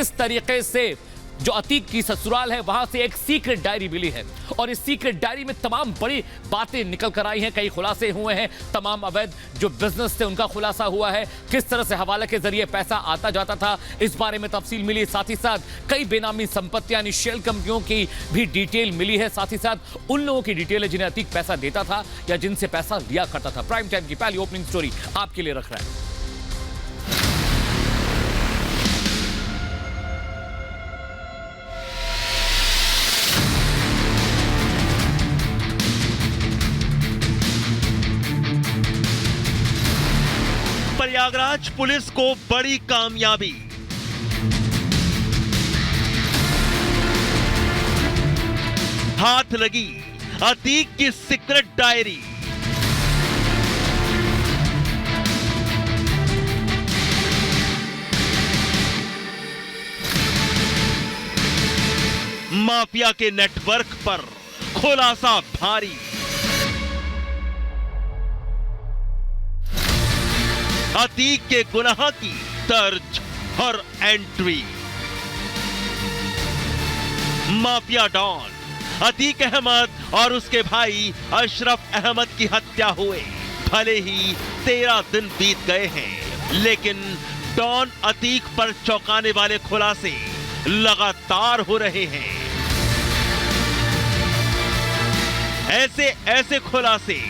किस तरीके से जो अतीक की ससुराल है वहां से एक सीक्रेट डायरी मिली है और इस सीक्रेट डायरी में तमाम बड़ी बातें निकल कर आई हैं, कई खुलासे हुए हैं, तमाम अवैध जो बिजनेस थे उनका खुलासा हुआ है, किस तरह से हवाले के जरिए पैसा आता जाता था इस बारे में तफसील मिली। साथ ही साथ कई बेनामी संपत्तियां यानी शेल कंपनियों की भी डिटेल मिली है, साथ ही साथ उन लोगों की डिटेल है जिन्हें अतीक पैसा देता था या जिनसे पैसा लिया करता था। प्राइम टाइम की पहली ओपनिंग स्टोरी आपके लिए रख रहा है। प्रयागराज पुलिस को बड़ी कामयाबी। हाथ लगी अतीक की सीक्रेट डायरी। माफिया के नेटवर्क पर खुलासा भारी। अतीक के गुनाह की दर्ज और entry. Mafia don Atiq Ahmed और उसके भाई अशरफ अहमद की हत्या हुए भले ही 13 दिन बीत गए हैं, लेकिन डॉन अतीक पर चौंकाने वाले खुलासे लगातार हो रहे हैं। ऐसे खुलासे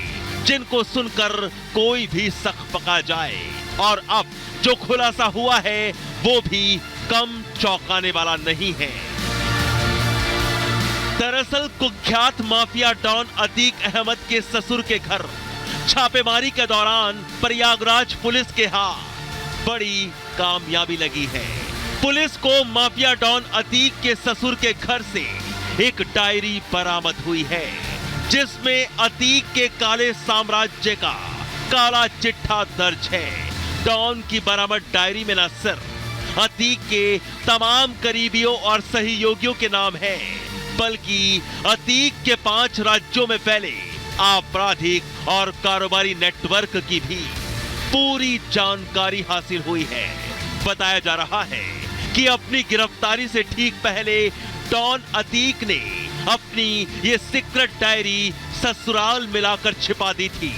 जिनको सुनकर कोई भी सक पका जाए, और अब जो खुलासा हुआ है वो भी कम चौंकाने वाला नहीं है। दरअसल कुख्यात माफिया डॉन अतीक अहमद के ससुर के घर छापेमारी के दौरान प्रयागराज पुलिस के हाथ बड़ी कामयाबी लगी है। पुलिस को माफिया डॉन अतीक के ससुर के घर से एक डायरी बरामद हुई है जिसमें अतीक के काले साम्राज्य का काला चिट्ठा दर्ज है। डॉन की बरामद डायरी में न सिर्फ अतीक के तमाम करीबियों और सहयोगियों के नाम है, बल्कि अतीक के 5 राज्यों में फैले आपराधिक और कारोबारी नेटवर्क की भी पूरी जानकारी हासिल हुई है। बताया जा रहा है कि अपनी गिरफ्तारी से ठीक पहले डॉन अतीक ने अपनी ये सीक्रेट डायरी ससुराल मिलाकर छिपा दी थी।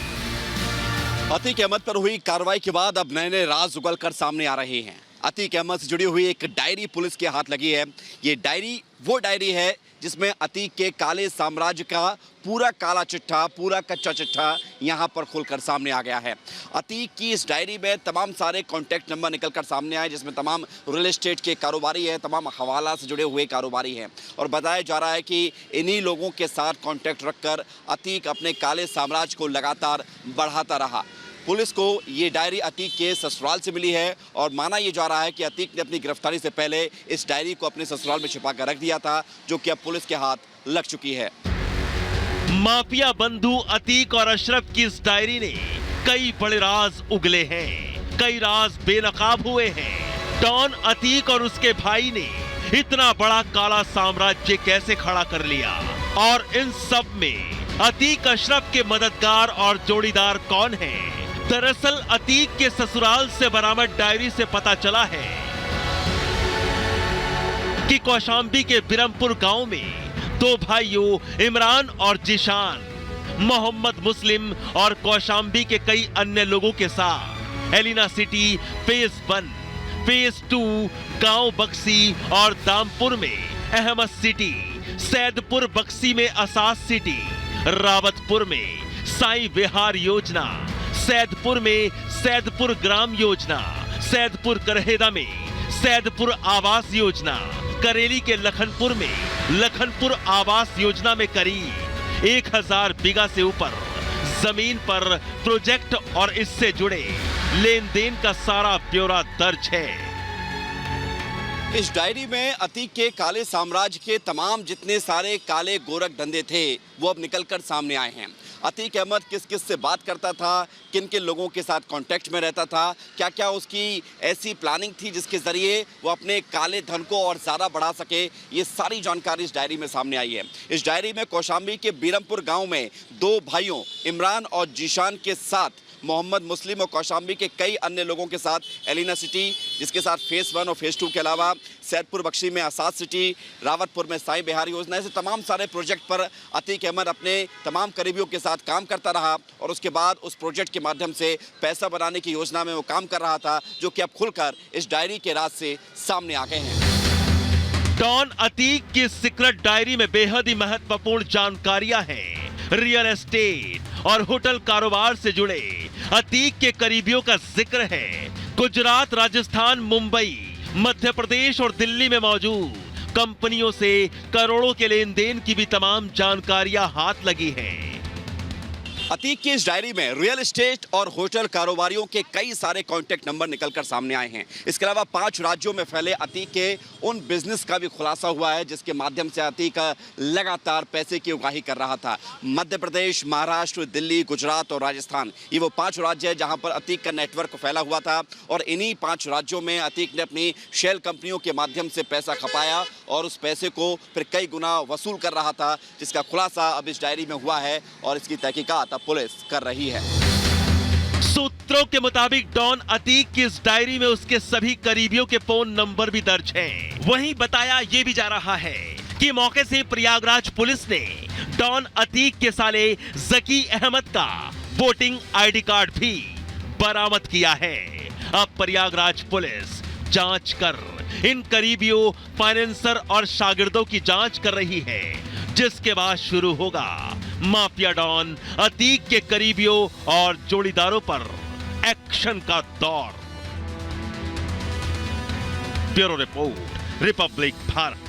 अतीक अहमद पर हुई कार्रवाई के बाद अब नए राज उगलकर सामने आ रहे हैं। अतीक अहमद से जुड़ी हुई एक डायरी पुलिस के हाथ लगी है। ये डायरी वो डायरी है जिसमें अतीक के काले साम्राज्य का पूरा काला चिट्ठा, पूरा कच्चा चिट्ठा यहाँ पर खुलकर सामने आ गया है। अतीक की इस डायरी में तमाम सारे कॉन्टैक्ट नंबर निकलकर सामने आए, जिसमें तमाम रियल एस्टेट के कारोबारी हैं, तमाम हवाला से जुड़े हुए कारोबारी हैं, और बताया जा रहा है कि इन्हीं लोगों के साथ कॉन्टैक्ट रखकर अतीक अपने काले साम्राज्य को लगातार बढ़ाता रहा। पुलिस को ये डायरी अतीक के ससुराल से मिली है और माना ये जा रहा है कि अतीक ने अपनी गिरफ्तारी से पहले इस डायरी को अपने ससुराल में छिपा कर रख दिया था, जो कि अब पुलिस के हाथ लग चुकी है। माफिया बंधु अतीक और अशरफ की इस डायरी ने कई बड़े राज उगले हैं, कई राज बेनकाब हुए हैं। डॉन अतीक और उसके भाई ने इतना बड़ा काला साम्राज्य कैसे खड़ा कर लिया, और इन सब में अतीक अशरफ के मददगार और जोड़ीदार कौन हैं? दरअसल अतीक के ससुराल से बरामद डायरी से पता चला है कि कौशांबी के बिरमपुर गांव में 2 भाइयों इमरान और जिशान, मोहम्मद मुस्लिम और कौशांबी के कई अन्य लोगों के साथ एलिना सिटी फेज 1, फेज 2, गांव बक्सी और दामपुर में अहमद सिटी, सैदपुर बक्सी में असास सिटी, रावतपुर में साई विहार योजना, सैदपुर में सैदपुर ग्राम योजना, सैदपुर करहेदा में सैदपुर आवास योजना, करेली के लखनपुर में लखनपुर आवास योजना में करीब 1000 बीघा से ऊपर जमीन पर प्रोजेक्ट और इससे जुड़े लेन देन का सारा ब्यौरा दर्ज है। इस डायरी में अतीक के काले साम्राज्य के तमाम जितने सारे काले गोरख धंधे थे वो अब निकलकर सामने आए हैं। अतीक अहमद किस किस से बात करता था, किन किन लोगों के साथ कांटेक्ट में रहता था, क्या क्या उसकी ऐसी प्लानिंग थी जिसके ज़रिए वो अपने काले धन को और ज़्यादा बढ़ा सके, ये सारी जानकारी इस डायरी में सामने आई है। इस डायरी में कौशांबी के बिरमपुर गांव में 2 भाइयों इमरान और जीशान के साथ मोहम्मद मुस्लिम और कौशाम्बी के कई अन्य लोगों के साथ एलिना सिटी, जिसके साथ फेज 1 और फेज 2 के अलावा सैदपुर बख्शी में आसाद सिटी, रावतपुर में साईं बिहार योजना, ऐसे तमाम सारे प्रोजेक्ट पर अतीक अहमद अपने तमाम करीबियों के साथ काम करता रहा और उसके बाद उस प्रोजेक्ट के माध्यम से पैसा बनाने की योजना में वो काम कर रहा था, जो कि अब खुलकर इस डायरी के राज से सामने आ गए हैं। डॉन अतीक की सीक्रेट डायरी में बेहद ही महत्वपूर्ण जानकारियां हैं। रियल एस्टेट और होटल कारोबार से जुड़े अतीक के करीबियों का जिक्र है। गुजरात, राजस्थान, मुंबई, मध्य प्रदेश और दिल्ली में मौजूद कंपनियों से करोड़ों के लेन देन की भी तमाम जानकारियां हाथ लगी हैं। अतीक की इस डायरी में रियल एस्टेट और होटल कारोबारियों के कई सारे कॉन्टैक्ट नंबर निकलकर सामने आए हैं। इसके अलावा 5 राज्यों में फैले अतीक के उन बिजनेस का भी खुलासा हुआ है जिसके माध्यम से अतीक लगातार पैसे की उगाही कर रहा था। मध्य प्रदेश, महाराष्ट्र, दिल्ली, गुजरात और राजस्थान, ये वो 5 राज्य हैं जहां पर अतीक का नेटवर्क फैला हुआ था और इन्हीं 5 राज्यों में अतीक ने अपनी शेल कंपनियों के माध्यम से पैसा खपाया और उस पैसे को फिर कई गुना वसूल कर रहा था, जिसका खुलासा अब इस डायरी में हुआ है और इसकी तहकीकात पुलिस कर रही है। सूत्रों के मुताबिक डॉन अतीक की इस डायरी में उसके सभी करीबियों के फोन नंबर भी दर्ज हैं। वहीं बताया यह भी जा रहा है कि मौके से प्रयागराज पुलिस ने डॉन अतीक के साले जकी अहमद का वोटिंग आईडी कार्ड भी बरामद किया है। अब प्रयागराज पुलिस जांच कर इन करीबियों, फाइनेंसर और शागिर्दों की जांच कर रही है, जिसके बाद शुरू होगा माफिया डॉन अतीक के करीबियों और जोड़ीदारों पर एक्शन का दौर। Bureau report, Republic Bharat.